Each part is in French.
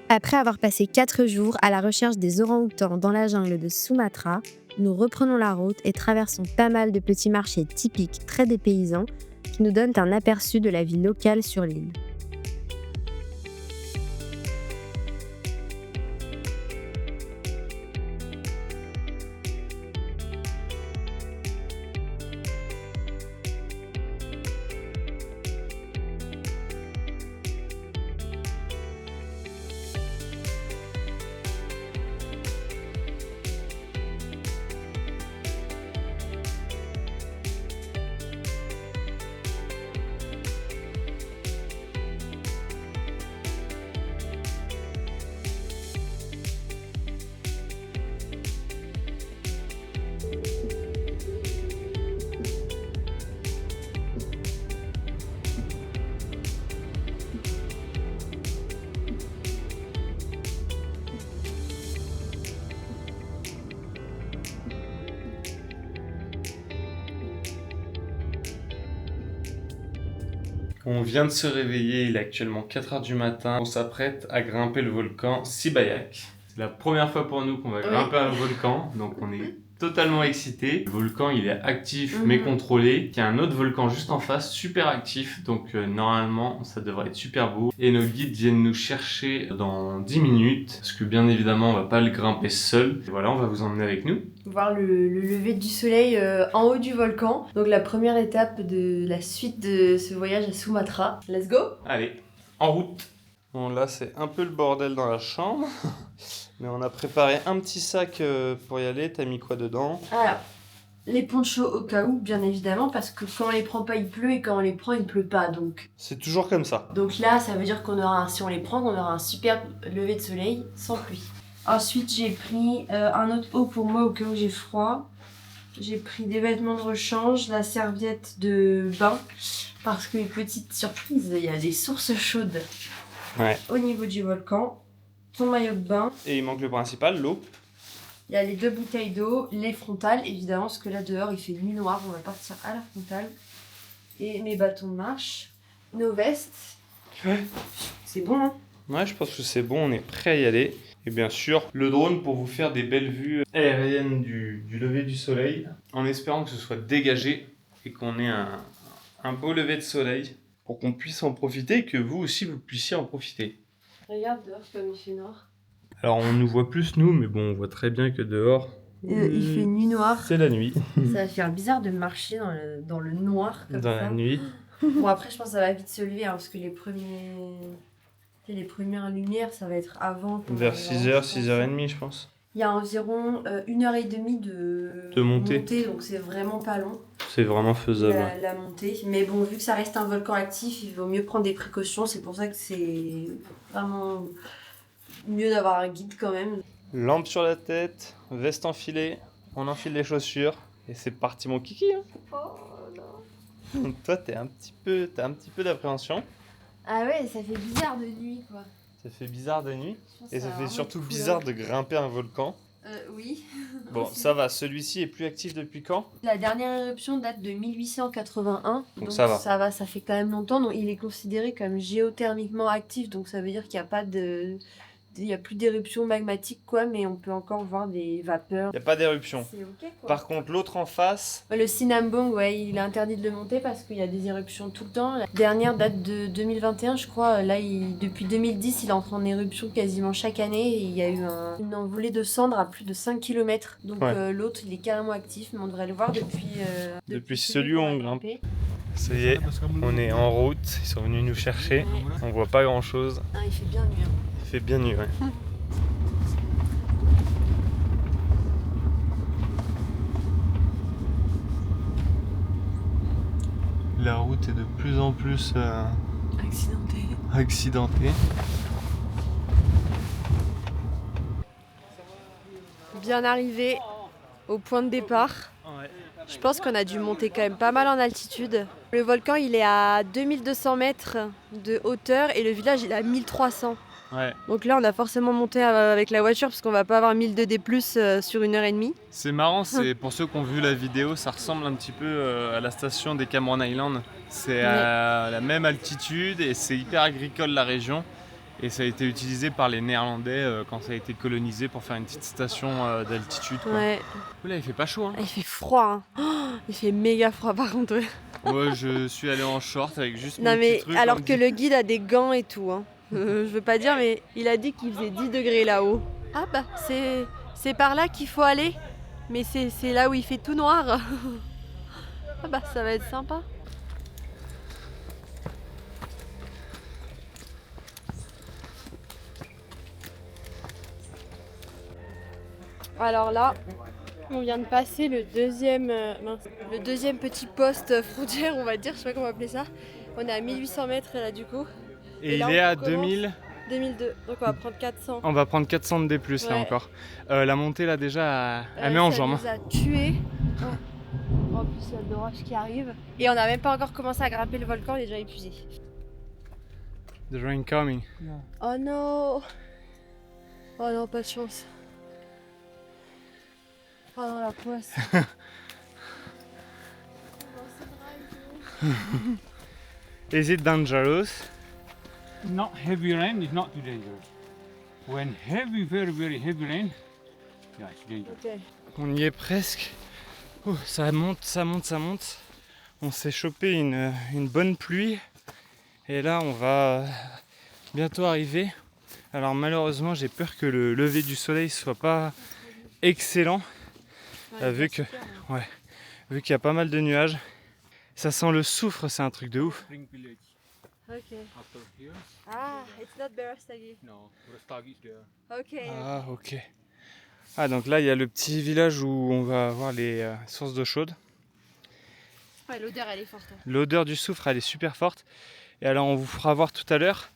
Après avoir passé 4 jours à la recherche des orang-outans dans la jungle de Sumatra, nous reprenons la route et traversons pas mal de petits marchés typiques très dépaysants qui nous donnent un aperçu de la vie locale sur l'île. On vient de se réveiller, il est actuellement 4h du matin. On s'apprête à grimper le volcan Sibayak. C'est la première fois pour nous qu'on va grimper un volcan, donc on est totalement excités. Le volcan il est actif mais contrôlé. Il y a un autre volcan juste en face, super actif, donc normalement ça devrait être super beau. Et nos guides viennent nous chercher dans 10 minutes, parce que bien évidemment on va pas le grimper seul. Et voilà, on va vous emmener avec nous. Voir le lever du soleil en haut du volcan. Donc la première étape de la suite de ce voyage à Sumatra. Let's go! Allez, en route. Bon là c'est un peu le bordel dans la chambre, mais on a préparé un petit sac pour y aller. T'as mis quoi dedans? Alors, les ponchos au cas où, bien évidemment, parce que quand on les prend pas il pleut et quand on les prend il pleut pas, donc. C'est toujours comme ça. Donc là ça veut dire qu'on aura, si on les prend, on aura un super lever de soleil sans pluie. Ensuite j'ai pris un autre haut pour moi au cas où j'ai froid. J'ai pris des vêtements de rechange, la serviette de bain, parce que petite surprise, il y a des sources chaudes au niveau du volcan. Ton maillot de bain. Et il manque le principal, l'eau. Il y a les 2 bouteilles d'eau, les frontales évidemment, parce que là dehors il fait nuit noire, on va partir à la frontale. Et mes bâtons de marche, nos vestes. Ouais. C'est bon, hein? Ouais, je pense que c'est bon, on est prêt à y aller. Et bien sûr, le drone pour vous faire des belles vues aériennes du lever du soleil, en espérant que ce soit dégagé et qu'on ait un beau lever de soleil pour qu'on puisse en profiter et que vous aussi vous puissiez en profiter. Regarde dehors comme il fait noir. Alors on nous voit plus nous, mais bon, on voit très bien que dehors, Il fait nuit noire. c'est la nuit. Ça va faire bizarre de marcher dans le noir comme Dans ça. la nuit. Bon après je pense que ça va vite se lever, hein, parce que les premières lumières ça va être avant. Vers 6h, 6h30 je pense. Il y a environ 1h30 de montée. Donc c'est vraiment pas long C'est vraiment faisable. la montée. Mais bon, vu que ça reste un volcan actif, il vaut mieux prendre des précautions. C'est pour ça que c'est vraiment mieux d'avoir un guide quand même. Lampe sur la tête, veste enfilée, on enfile les chaussures et c'est parti mon kiki. Hein. Oh non. Toi t'as un petit peu d'appréhension. Ah ouais, ça fait bizarre de nuit quoi. Ça fait bizarre de nuit et ça fait vraiment surtout cool, bizarre de grimper un volcan. Oui. Bon, ça va, celui-ci est plus actif depuis quand? La dernière éruption date de 1881. Donc ça va. Ça fait quand même longtemps. Donc il est considéré comme géothermiquement actif. Donc ça veut dire qu'il n'y a pas de... Il n'y a plus d'éruption magmatique quoi, mais on peut encore voir des vapeurs. Il n'y a pas d'éruption. C'est ok quoi. Par contre, l'autre en face... Le Sinambung, ouais, il est interdit de le monter parce qu'il y a des éruptions tout le temps. La dernière date de 2021, je crois. Là, depuis 2010, il entre en éruption quasiment chaque année. Et il y a eu une envolée de cendres à plus de 5 km. Donc l'autre, il est carrément actif, mais on devrait le voir depuis celui où on grimpe. Grimpé. Ça y est, on est en route, ils sont venus nous chercher. On voit pas grand chose. Ah, il fait bien nuit. Hein. Il fait bien nuit, ouais. La route est de plus en plus accidentée. Bien arrivé au point de départ. Ouais. Je pense qu'on a dû monter quand même pas mal en altitude. Le volcan, il est à 2200 mètres de hauteur et le village, il est à 1300. Ouais. Donc là, on a forcément monté avec la voiture parce qu'on va pas avoir 1000 de D+, sur 1h30. C'est marrant, c'est pour ceux qui ont vu la vidéo, ça ressemble un petit peu à la station des Cameron Islands. C'est à la même altitude et c'est hyper agricole la région. Et ça a été utilisé par les Néerlandais quand ça a été colonisé pour faire une petite station d'altitude. Quoi. Ouais. Là, il fait pas chaud. Hein. Il fait froid. Hein. Oh, il fait méga froid par contre. Moi, je suis allé en short avec juste Non mon mais petit truc. alors que le guide a des gants et tout. Hein. Je veux pas dire, mais il a dit qu'il faisait 10 degrés là-haut. Ah bah c'est par là qu'il faut aller. Mais c'est là où il fait tout noir. Ah bah ça va être sympa. Alors là, on vient de passer le deuxième petit poste frontière, on va dire, je sais pas comment appeler ça. On est à 1800 mètres là du coup. Et là, il est à commence 2000. 2002, donc on va prendre 400. On va prendre 400 de D+, là Ouais. encore. La montée là déjà, elle met en jambe. Ça nous a tués. En plus il y a de l'orage qui arrive. Et on n'a même pas encore commencé à grimper le volcan, on est déjà épuisé. The rain coming. Oh non. Oh non, pas de chance. Oh non, la poisse. Is it dangerous? Not heavy rain is not too dangerous. When heavy, very, very heavy rain, yeah, it's dangerous. Ok. On y est presque. Oh, ça monte, ça monte, ça monte. On s'est chopé une bonne pluie. Et là, on va bientôt arriver. Alors malheureusement, j'ai peur que le lever du soleil soit pas excellent. Vu qu'il y a pas mal de nuages. Ça sent le soufre, c'est un truc de ouf. Spring village Ok. after here. Ah, it's not Berastagi. No, Rastagi is there. Ok. Ah ok. Ah donc là il y a le petit village où on va avoir les sources d'eau chaude. Ouais, l'odeur elle est forte. Hein. L'odeur du soufre elle est super forte. Et alors on vous fera voir tout à l'heure.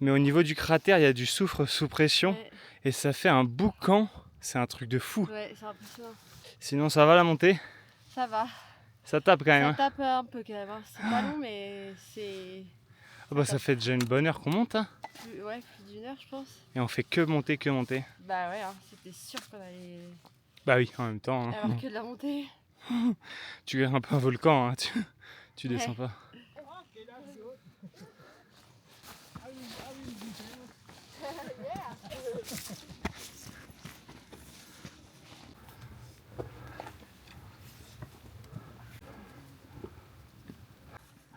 Mais au niveau du cratère il y a du soufre sous pression. Ouais. Et ça fait un boucan. C'est un truc de fou. Ouais, c'est impressionnant. Sinon ça va la montée? Ça va. Ça tape quand même. Ça Hein. tape un peu quand même. Hein. C'est pas long, mais c'est. Ah bah ça fait déjà une bonne heure qu'on monte. Hein. Plus d'une heure, je pense. Et on fait que monter, que monter. Bah ouais, hein, c'était sûr qu'on allait Bah oui, en même temps. Hein. avoir que de la montée. Tu grimpes un volcan, hein. Tu descends pas.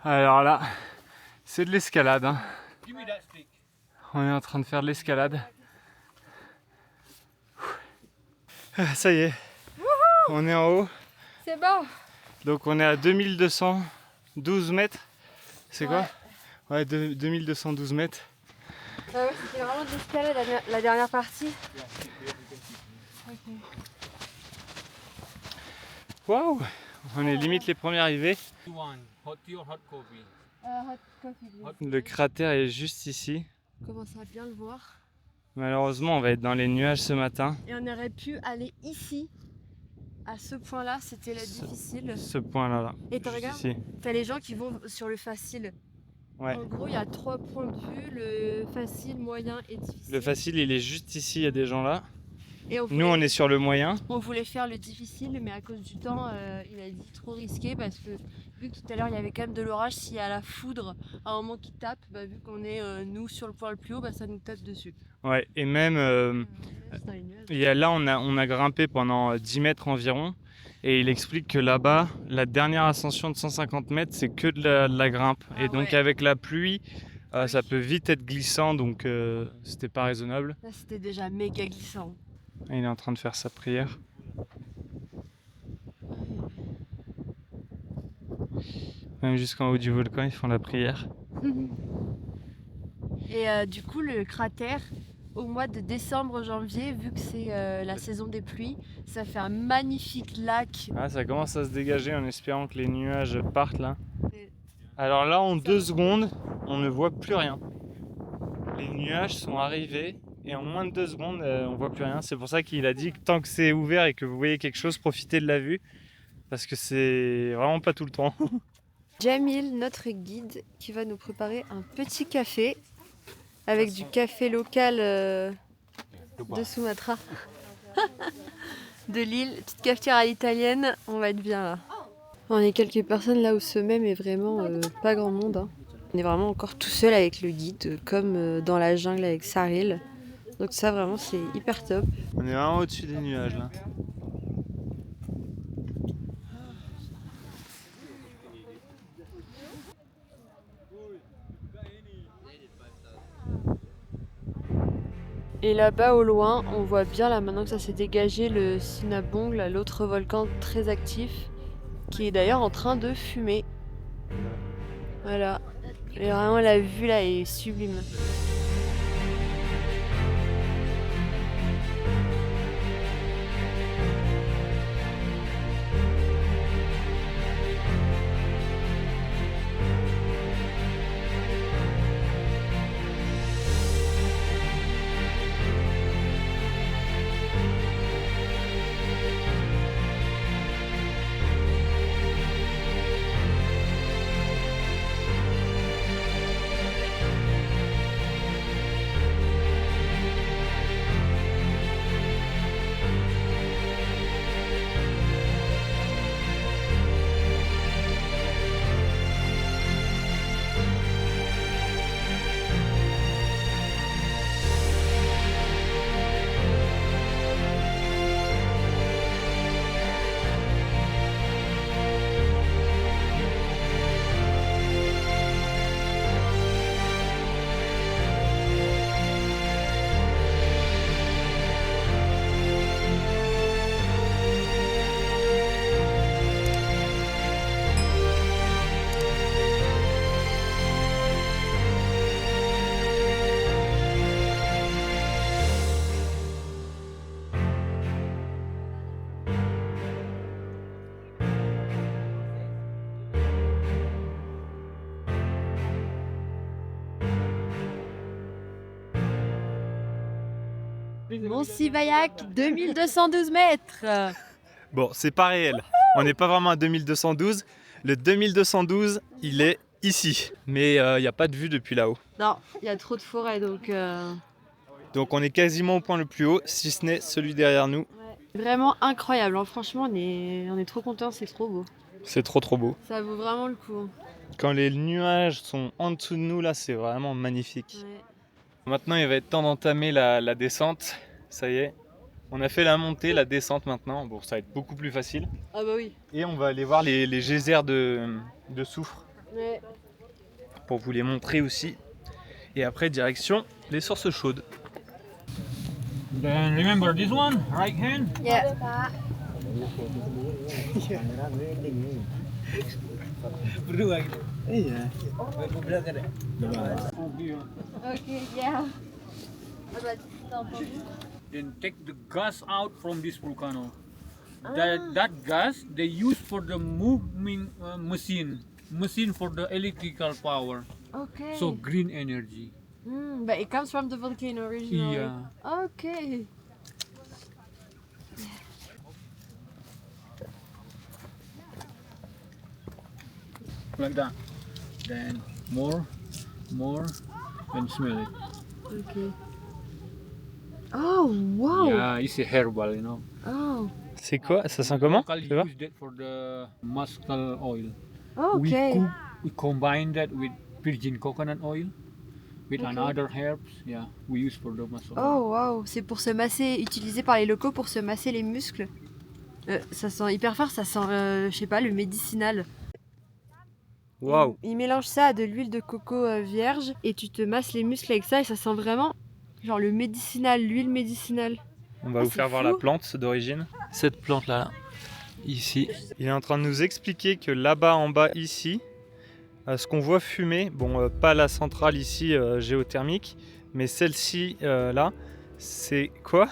Alors là, c'est de l'escalade. Hein. Give me that stick. On est en train de faire de l'escalade. Ah, ça y est, on est en haut. C'est bon. Donc on est à 2212 mètres. C'est quoi? Ouais, 2212 mètres. Ah ouais, c'était vraiment de l'escalade la dernière partie. Ok. Waouh! On est limite les premiers arrivés. One, hot tea or hot coffee? Hot coffee, please. Le cratère est juste ici. On commence à bien le voir. Malheureusement, on va être dans les nuages ce matin. Et on aurait pu aller ici. À ce point-là, c'était difficile. Ce point-là, là. Et tu Juste regardes, ici. t'as les gens qui vont sur le facile. Ouais. En gros, il y a 3 points de vue, le facile, moyen et difficile. Le facile, il est juste ici, il y a des gens là. Et Nous, on est sur le moyen. on voulait faire le difficile, mais à cause du temps, il a dit trop risqué parce que vu que tout à l'heure il y avait quand même de l'orage, s'il y a la foudre à un moment qui tape, bah, vu qu'on est nous sur le point le plus haut, bah, ça nous tape dessus. Ouais, et même C'est dans les nuages. là, on a grimpé pendant 10 mètres environ. Et il explique que là-bas, la dernière ascension de 150 mètres, c'est que de la grimpe. Ah Et donc, ouais. avec la pluie, Oui. ça peut vite être glissant. Donc, c'était pas raisonnable. Là, c'était déjà méga glissant. Et il est en train de faire sa prière. Même jusqu'en haut du volcan, ils font la prière. Et du coup, le cratère, au mois de décembre-janvier, vu que c'est la saison des pluies, ça fait un magnifique lac. Ah, ça commence à se dégager en espérant que les nuages partent là. Et- Alors là, en 2 secondes, on ne voit plus rien. Les nuages sont arrivés et en moins de 2 secondes, on voit plus rien. C'est pour ça qu'il a dit que tant que c'est ouvert et que vous voyez quelque chose, profitez de la vue. Parce que c'est vraiment pas tout le temps. Jamil, notre guide, qui va nous préparer un petit café avec du café local de Sumatra, de l'île, petite cafetière à l'italienne. On va être bien là. On est quelques personnes là où ce même est vraiment pas grand monde. Hein. On est vraiment encore tout seul avec le guide, comme dans la jungle avec Saril. Donc ça vraiment c'est hyper top. On est vraiment au-dessus des nuages là. Et là-bas au loin, on voit bien là maintenant que ça s'est dégagé le Sinabung, là, l'autre volcan très actif, qui est d'ailleurs en train de fumer. Voilà. Et vraiment la vue là est sublime. Mont Sibayak, 2212 mètres. Bon, c'est pas réel. On n'est pas vraiment à 2212. Le 2212, il est ici. Mais il n'y a pas de vue depuis là-haut. Non, il y a trop de forêt donc... Donc on est quasiment au point le plus haut, si ce n'est celui derrière nous. Ouais. Vraiment incroyable, hein. Franchement on est trop contents, c'est trop beau. C'est trop beau. Ça vaut vraiment le coup. Quand les nuages sont en dessous de nous, là, c'est vraiment magnifique. Ouais. Maintenant, il va être temps d'entamer la descente. Ça y est. On a fait la montée, la descente maintenant. Bon, ça va être beaucoup plus facile. Ah bah oui. Et on va aller voir les geysers de soufre Ouais. pour vous les montrer aussi. Et après, direction les sources chaudes. Then remember this one, right hand. Yeah. Okay, yeah. Then take the gas out from this volcano. That gas they use for the moving machine for the electrical power. Okay. So green energy. But it comes from the volcano originally. Yeah. Okay. Like that. Then more, and smell it. Okay. Oh wow. Yeah, it's a herbal, you know. Oh. C'est quoi? Ça sent comment? Local Tu vois? use that for the muscle oil. Okay. We combine that with virgin coconut oil, with Okay. another herbs. Yeah, we use for the muscle. Oh wow, c'est pour se masser, utilisé par les locaux pour se masser les muscles. Ça sent hyper fort, ça sent, je sais pas, le médicinal. Waouh! Ils mélangent ça à de l'huile de coco vierge et tu te masses les muscles avec ça et ça sent vraiment genre le médicinal, l'huile médicinale. On va Ah, vous c'est faire voir fou. la plante d'origine. Cette plante-là, ici. Il est en train de nous expliquer que là-bas, en bas, ici, ce qu'on voit fumer, bon, pas la centrale ici géothermique, mais celle-ci, là, c'est quoi?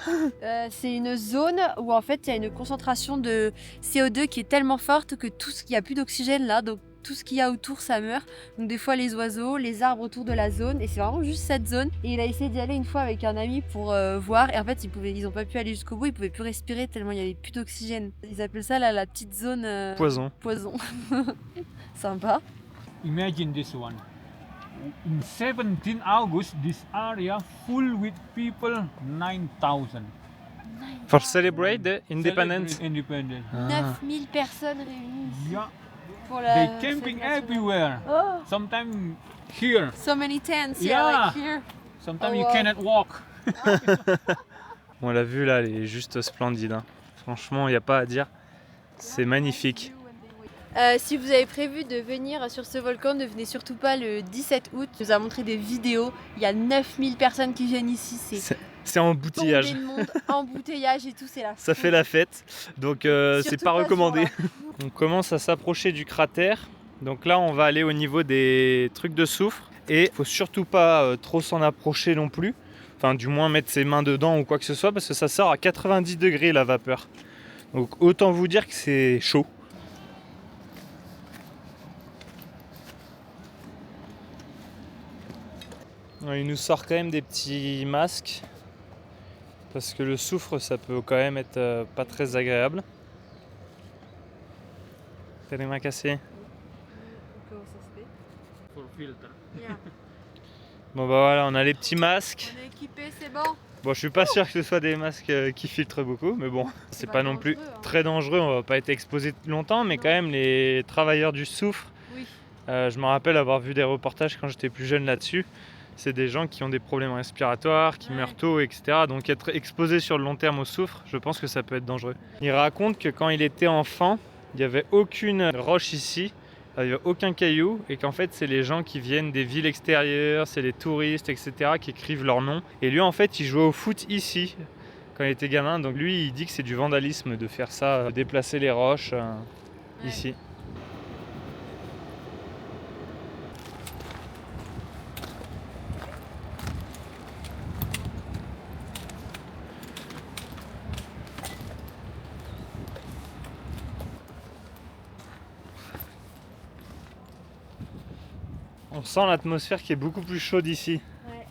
C'est une zone où en fait il y a une concentration de CO2 qui est tellement forte que tout ce qu'il n'y a plus d'oxygène là, donc tout ce qu'il y a autour ça meurt. Donc des fois les oiseaux, les arbres autour de la zone et c'est vraiment juste cette zone. Et il a essayé d'y aller une fois avec un ami pour voir et en fait ils n'ont pas pu aller jusqu'au bout, ils pouvaient plus respirer tellement il n'y avait plus d'oxygène. Ils appellent ça là, la petite zone Poison. poison. Sympa. Imagine this one. In 17 August, this area full with people, 9,000. For celebrate the independence. Celebrate independence. Ah. 9000 personnes réunies ici Yeah, pour la they camping fête nationale. everywhere. Oh, Sometimes here. So many tents, Yeah. like here. Sometimes Oh, you wow. cannot walk. Bon, la vue là, elle est juste splendide. Hein. Franchement, il n'y a pas à dire. C'est magnifique. Si vous avez prévu de venir sur ce volcan, ne venez surtout pas le 17 août. Il nous a montré des vidéos. Il y a 9000 personnes qui viennent ici. C'est embouteillage. Tombé de monde, embouteillage et tout, c'est la Ça fait la fête, donc c'est Surtout pas pas ce recommandé. jour-là. On commence à s'approcher du cratère. Donc là, on va aller au niveau des trucs de soufre. Et faut surtout pas trop s'en approcher non plus. Enfin, du moins mettre ses mains dedans ou quoi que ce soit, parce que ça sort à 90 degrés la vapeur. Donc autant vous dire que c'est chaud. Il nous sort quand même des petits masques. Parce que le soufre, ça peut quand même être pas très agréable. T'as les mains cassées? For filter. Bon bah voilà, on a les petits masques. On est équipé, c'est bon. Bon, je suis pas sûr que ce soit des masques qui filtrent beaucoup, mais bon, c'est pas non plus dangereux, hein. très dangereux, on va pas être exposé longtemps, mais Non. quand même les travailleurs du soufre, Oui. je me rappelle avoir vu des reportages quand j'étais plus jeune là-dessus. C'est des gens qui ont des problèmes respiratoires, qui Ouais. meurent tôt, etc. Donc être exposé sur le long terme au soufre, je pense que ça peut être dangereux. Il raconte que quand il était enfant, il n'y avait aucune roche ici, il n'y avait aucun caillou, et qu'en fait c'est les gens qui viennent des villes extérieures, c'est les touristes, etc. qui écrivent leur nom. Et lui en fait il jouait au foot ici quand il était gamin, donc lui il dit que c'est du vandalisme de faire ça, de déplacer les roches ici. On sent l'atmosphère qui est beaucoup plus chaude ici. Ouais.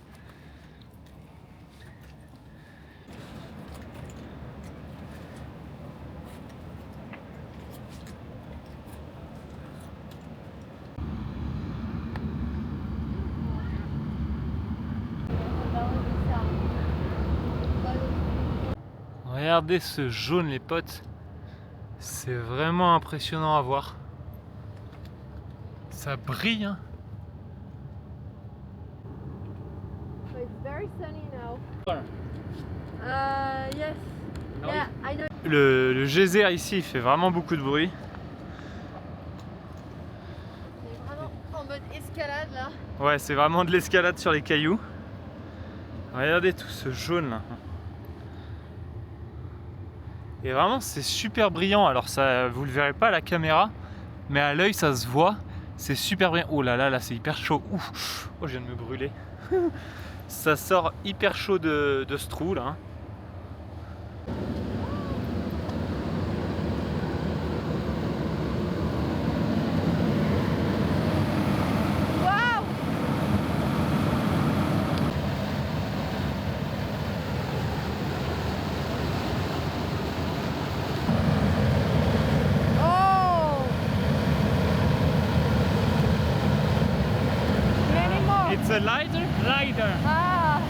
Regardez ce jaune les potes, c'est vraiment impressionnant à voir. Ça brille hein. It's very sunny now. Yes. Now Yeah, I know. Le geyser ici il fait vraiment beaucoup de bruit. On est vraiment en mode escalade là. Ouais, c'est vraiment de l'escalade sur les cailloux. Regardez tout ce jaune là. Et vraiment c'est super brillant. Alors ça, vous le verrez pas à la caméra, mais à l'œil ça se voit. C'est super brillant. Oh là là, là c'est hyper chaud. Ouf. Oh, je viens de me brûler. Ça sort hyper chaud de ce trou là. Oh! Many more. It's a lighter. Lighter. Ah!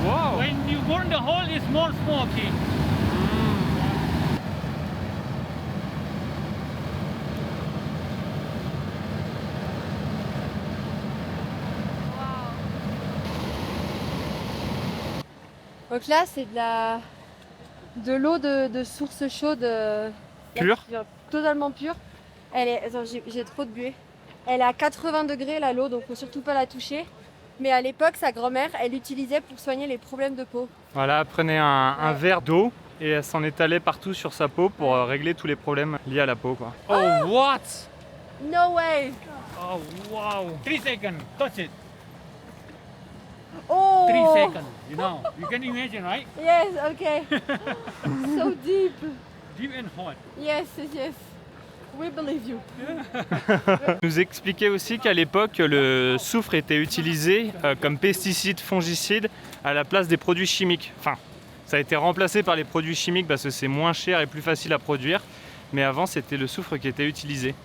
Wow. When you burn the hole, it's more smoky. Donc là, c'est de l'eau de source chaude. Pure? Totalement pure. Elle est. Attends, j'ai trop de buée. Elle est à 80 degrés là, l'eau, donc faut surtout pas la toucher. Mais à l'époque, sa grand-mère, elle l'utilisait pour soigner les problèmes de peau. Voilà, elle prenait un Ouais. verre d'eau et elle s'en étalait partout sur sa peau pour régler tous les problèmes liés à la peau quoi. Oh what? No way! Oh wow. 3 seconds. Touch it. Oh! 3 seconds. You know. You can imagine, right? Yes, okay. So deep. Deep and hot. Yes, yes. We believe you. Nous expliquait aussi qu'à l'époque, le soufre était utilisé comme pesticide, fongicide à la place des produits chimiques. Enfin, ça a été remplacé par les produits chimiques parce que c'est moins cher et plus facile à produire. Mais avant, c'était le soufre qui était utilisé.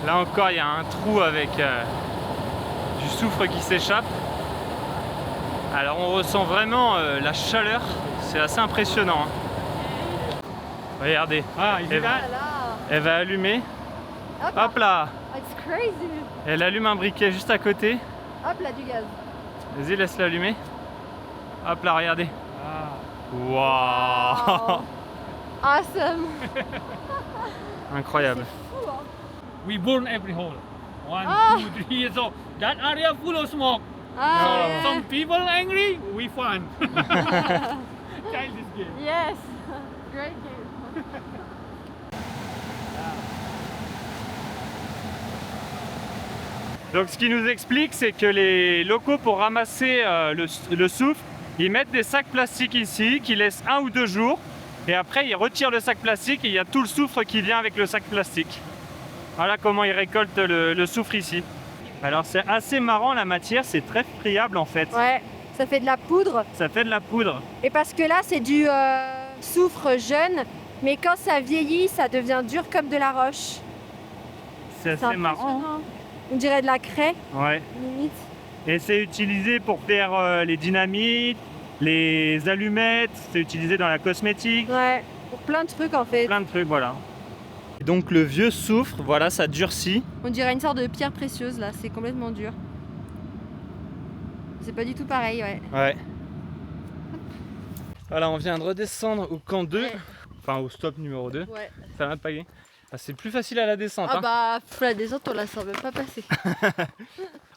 Là encore, il y a un trou avec du soufre qui s'échappe. Alors on ressent vraiment la chaleur, c'est assez impressionnant. Hein. Regardez. Ah, you see Et- that? Là. Elle va allumer. Hop là. It's crazy. Elle allume un briquet juste à côté. Hop là, du gaz. Vas-y, laisse-la allumer. Hop là, regardez. Waouh. Wow. Awesome. Incroyable. Fou, hein. We burn every hole. 1, Ah. 2, 3. So that area full of smoke. Ah, So yeah. some people angry, we fun. Childish game. Yes. Great game. Donc ce qui nous explique, c'est que les locaux, pour ramasser le soufre, ils mettent des sacs plastiques ici, qui laissent 1 ou 2 jours. Et après, ils retirent le sac plastique et il y a tout le soufre qui vient avec le sac plastique. Voilà comment ils récoltent le soufre ici. Alors c'est assez marrant, la matière, c'est très friable en fait. Ouais, ça fait de la poudre. Ça fait de la poudre. Et parce que là, c'est du soufre jeune, mais quand ça vieillit, ça devient dur comme de la roche. C'est assez marrant. impressionnant. On dirait de la craie, Ouais. limite. Et c'est utilisé pour faire les dynamites, les allumettes, c'est utilisé dans la cosmétique, Ouais, pour plein de trucs en fait. plein de trucs, voilà. Et donc le vieux soufre, voilà, ça durcit. On dirait une sorte de pierre précieuse là, c'est complètement dur. C'est pas du tout pareil, ouais. Ouais. Voilà, on vient de redescendre au camp 2, Ouais. enfin au stop numéro 2. Ouais. Ça va de pagaie. Ah, c'est plus facile à la descente. Ah Hein. bah, la descente, on la sent même pas passer.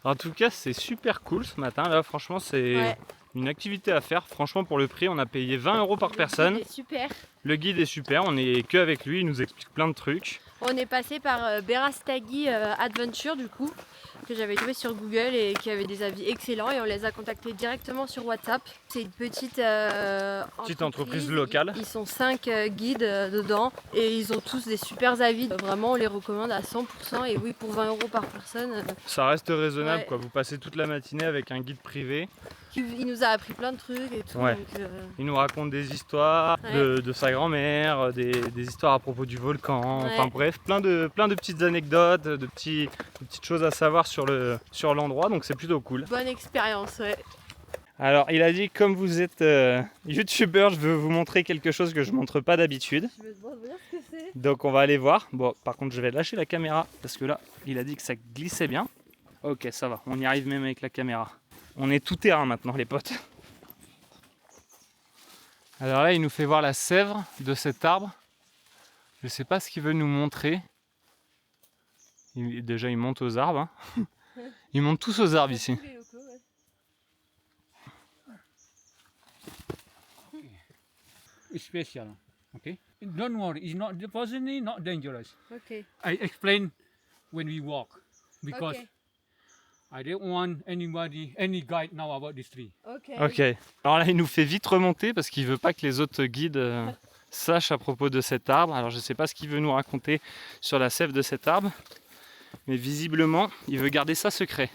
En tout cas, c'est super cool ce matin. Là, franchement, c'est Ouais. une activité à faire. Franchement, pour le prix, on a payé 20 € par personne. C'est super. Le guide est super, on est que avec lui, il nous explique plein de trucs. On est passé par Berastagi Adventure du coup, que j'avais trouvé sur Google et qui avait des avis excellents et on les a contactés directement sur WhatsApp. C'est une petite entreprise locale. Ils sont 5 guides dedans et ils ont tous des super avis. Vraiment, on les recommande à 100% et oui, pour 20 € par personne. Ça reste raisonnable, Ouais. quoi. Vous passez toute la matinée avec un guide privé. Il nous a appris plein de trucs et tout. Ouais. Donc, Il nous raconte des histoires Ouais. de sa grand-mère, des histoires à propos du volcan. Ouais. Enfin bref, plein de petites anecdotes, de petites choses à savoir sur l'endroit. Donc c'est plutôt cool. bonne expérience, ouais. Alors il a dit, comme vous êtes youtubeur, je veux vous montrer quelque chose que je montre pas d'habitude. Je me demande bien ce que c'est. Donc on va aller voir. Bon, par contre je vais lâcher la caméra parce que là, il a dit que ça glissait bien. Ok, ça va, on y arrive même avec la caméra. On est tout terrain maintenant, les potes. Alors là, il nous fait voir la sève de cet arbre. Je sais pas ce qu'il veut nous montrer. Déjà, il monte aux arbres. Hein. Ils montent tous aux arbres ici. It's special. Okay. Don't worry. It's not personally not dangerous. Ok. I explain when we walk because Ok. I don't want any guide now about this tree. Ok. Ok. Alors là, il nous fait vite remonter parce qu'il veut pas que les autres guides sachent à propos de cet arbre. Alors je sais pas ce qu'il veut nous raconter sur la sève de cet arbre. Mais visiblement, il veut garder ça secret.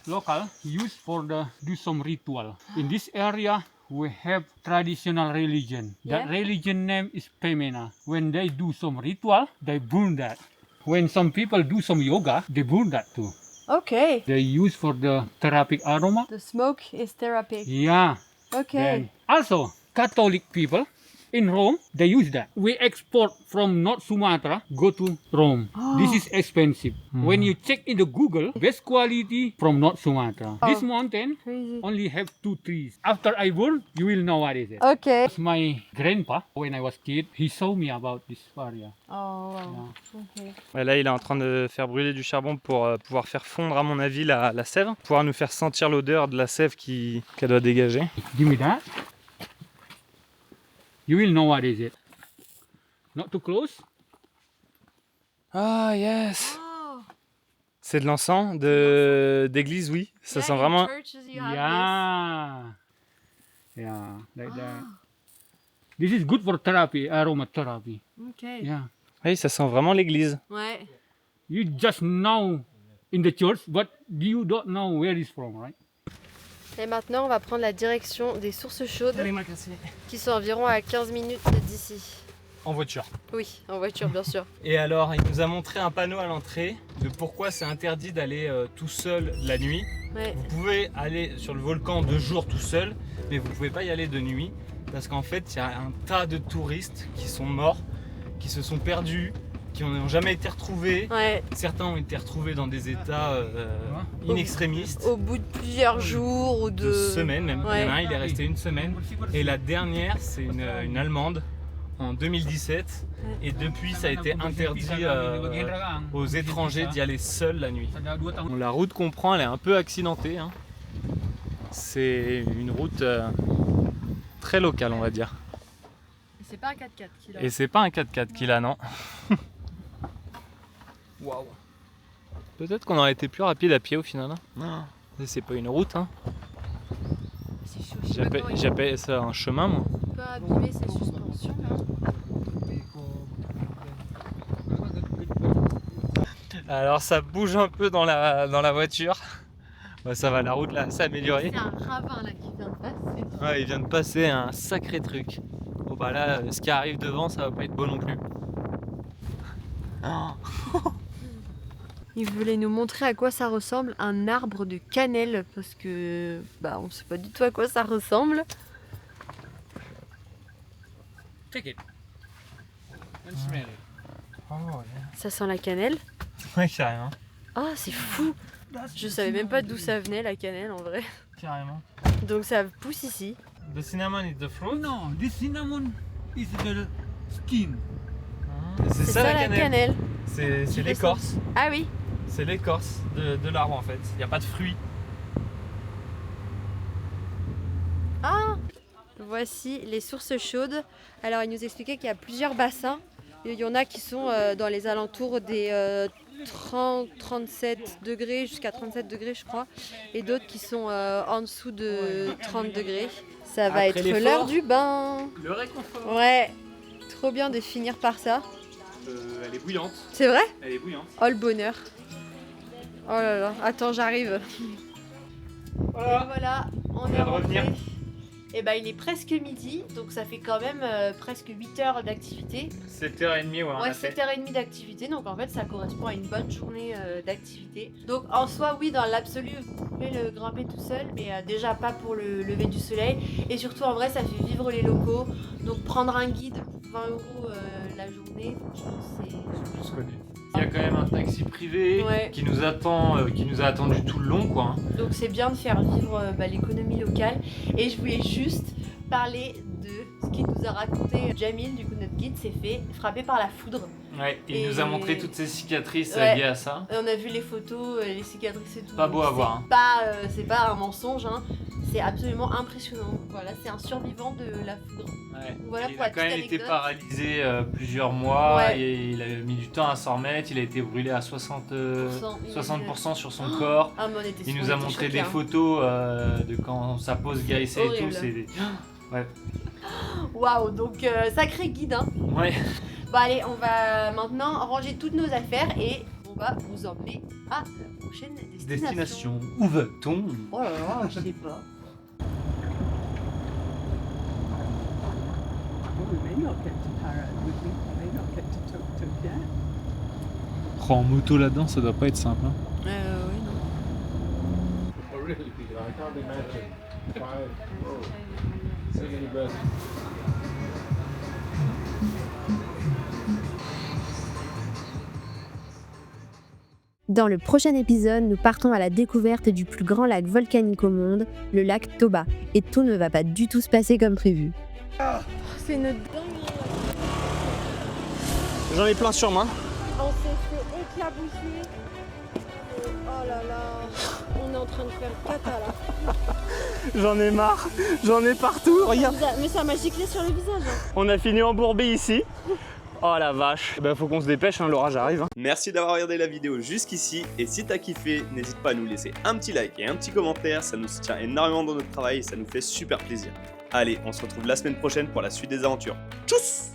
Local used for the do some ritual. In this area we have traditional religion. That Yeah. religion name is Pemena. When they do some ritual, they burn that. When some people do some yoga, they burn that too. Ok. They use for the therapeutic aroma. The smoke is therapeutic. Yeah. Ok. Then also Catholic people in Rome they use that. We export from North Sumatra go to Rome. This is expensive. When you check in the Google, best quality from North Sumatra. This mountain Crazy. only have 2 trees. After I burn, you will know what is it. Ok. That's my grandpa when I was kid. He showed me about this area. Oh, wow. Ok. Ouais, là, il est en train de faire brûler du charbon pour pouvoir faire fondre, à mon avis, la sève. Pouvoir nous faire sentir l'odeur de la sève qu'elle doit dégager. Give me that. You will know what is it. Not too close. Ah, yes! Oh. C'est de l'encens d'église, oui. Ça Yeah, sent in vraiment. churches you have Yeah. Yeah, like that. This is good for therapy, aromatherapy. this. Ok. Yeah. Oui, ça sent vraiment l'église. Ouais. You just know in the church, but you don't know where it's from, right? Et maintenant, on va prendre la direction des sources chaudes qui sont environ à 15 minutes d'ici. En voiture. Oui, en voiture, bien sûr. Et alors, il nous a montré un panneau à l'entrée de pourquoi c'est interdit d'aller tout seul la nuit. Ouais. Vous pouvez aller sur le volcan de jour tout seul, mais vous pouvez pas y aller de nuit parce qu'en fait, il y a un tas de touristes qui sont morts, qui se sont perdus qui n'ont jamais été retrouvés. Ouais. Certains ont été retrouvés dans des états in extremis. Au bout de plusieurs jours ou De semaines même. Ouais. Il y en a un, il est resté une semaine. Et la dernière, c'est une Allemande en 2017. Et depuis, ça a été interdit aux étrangers d'y aller seuls la nuit. Bon, la route qu'on prend, elle est un peu accidentée. Hein. C'est une route très locale, on va dire. C'est pas un 4x4 qu'il a. Et c'est pas un 4x4 qu'il a, non. Waouh. Peut-être qu'on aurait été plus rapide à pied au final. Hein. C'est pas une route. Hein. C'est chaud. Je sais pas comment J'appelle ça un chemin, moi. il peut abîmer ses suspensions. Hein. Alors ça bouge un peu dans la voiture. Bah, ça va, la route là s'est améliorée. C'est un ravin là qui vient de passer. Ouais, il vient de passer un sacré truc. Bon bah là, ce qui arrive devant, ça va pas être beau non plus. Il voulait nous montrer à quoi ça ressemble un arbre de cannelle parce que on sait pas du tout à quoi ça ressemble. Take it. And smell it. Ça sent la cannelle. Ouais, carrément. Ah, c'est fou. Je savais même pas d'où ça venait la cannelle en vrai. Carrément. Donc ça pousse ici. The cinnamon is the fruit. No, this cinnamon is the skin. C'est ça la cannelle. Tu C'est fais l'écorce. Ah oui. C'est l'écorce de l'arbre en fait. Il n'y a pas de fruits. Ah, voici les sources chaudes. Alors il nous expliquait qu'il y a plusieurs bassins. Il y en a qui sont dans les alentours des 37 degrés jusqu'à 37 degrés je crois. Et d'autres qui sont en dessous de 30 degrés. Ça va Après être l'effort, l'heure du bain. Le réconfort. Ouais, trop bien de finir par ça. Elle est bouillante. C'est vrai? Elle est bouillante. Oh le bonheur. Oh là là, attends j'arrive. Voilà. Et voilà, on vient est de rentré. revenir. Et il est presque midi, donc ça fait quand même presque 8 heures d'activité. 7h30, ouais, on Ouais, a fait. 7h30 d'activité, donc en fait ça correspond à une bonne journée d'activité. Donc en soi, oui, dans l'absolu, vous pouvez le grimper tout seul, mais déjà pas pour le lever du soleil. Et surtout en vrai, ça fait vivre les locaux. Donc prendre un guide, 20 € la journée, franchement, c'est Plus connu. Il y a quand même un taxi privé Ouais. qui nous attend, qui nous a attendu tout le long, quoi. Donc c'est bien de faire vivre l'économie locale. Et je voulais juste parler de ce qu'il nous a raconté Jamil, du coup notre guide s'est fait frapper par la foudre. Ouais, il Et- nous a montré toutes ces cicatrices Ouais. liées à ça. On a vu les photos, les cicatrices et tout. Pas beau à Donc, voir, C'est pas un mensonge, hein. C'est absolument impressionnant. Voilà, c'est un survivant de la foudre. Ouais. Voilà Il pour a la quand même petite été anecdote. paralysé plusieurs mois Ouais. et il a mis du temps à s'en remettre. Il a été brûlé à 60% sur son corps. Ah, mais on était Il on nous a était montré choqués, des hein. photos de quand sa peau se guérissait et tout. Horrible. C'est ouais. Waouh, donc sacré guide, hein. Ouais. Bon, allez, on va maintenant ranger toutes nos affaires et on va vous emmener à la prochaine destination. Où va-t-on? Oh là là, je sais pas. We may not get to Para, we may not get to Tuk yet. Oh, en moto là-dedans, ça doit pas être simple. Hein. Oui, non. Dans le prochain épisode, nous partons à la découverte du plus grand lac volcanique au monde, le lac Toba. Et tout ne va pas du tout se passer comme prévu. C'est une dinguerie. J'en ai plein sur moi. On s'est fait éclabousser. Oh là là, on est en train de faire caca là. J'en ai marre. J'en ai partout. Regarde. Mais ça m'a giclé sur le visage. Hein. On a fini embourbé ici. Oh la vache. Bah faut qu'on se dépêche, hein, l'orage arrive. Merci d'avoir regardé la vidéo jusqu'ici et si t'as kiffé, n'hésite pas à nous laisser un petit like et un petit commentaire, ça nous soutient énormément dans notre travail et ça nous fait super plaisir. Allez, on se retrouve la semaine prochaine pour la suite des aventures. Tchuss!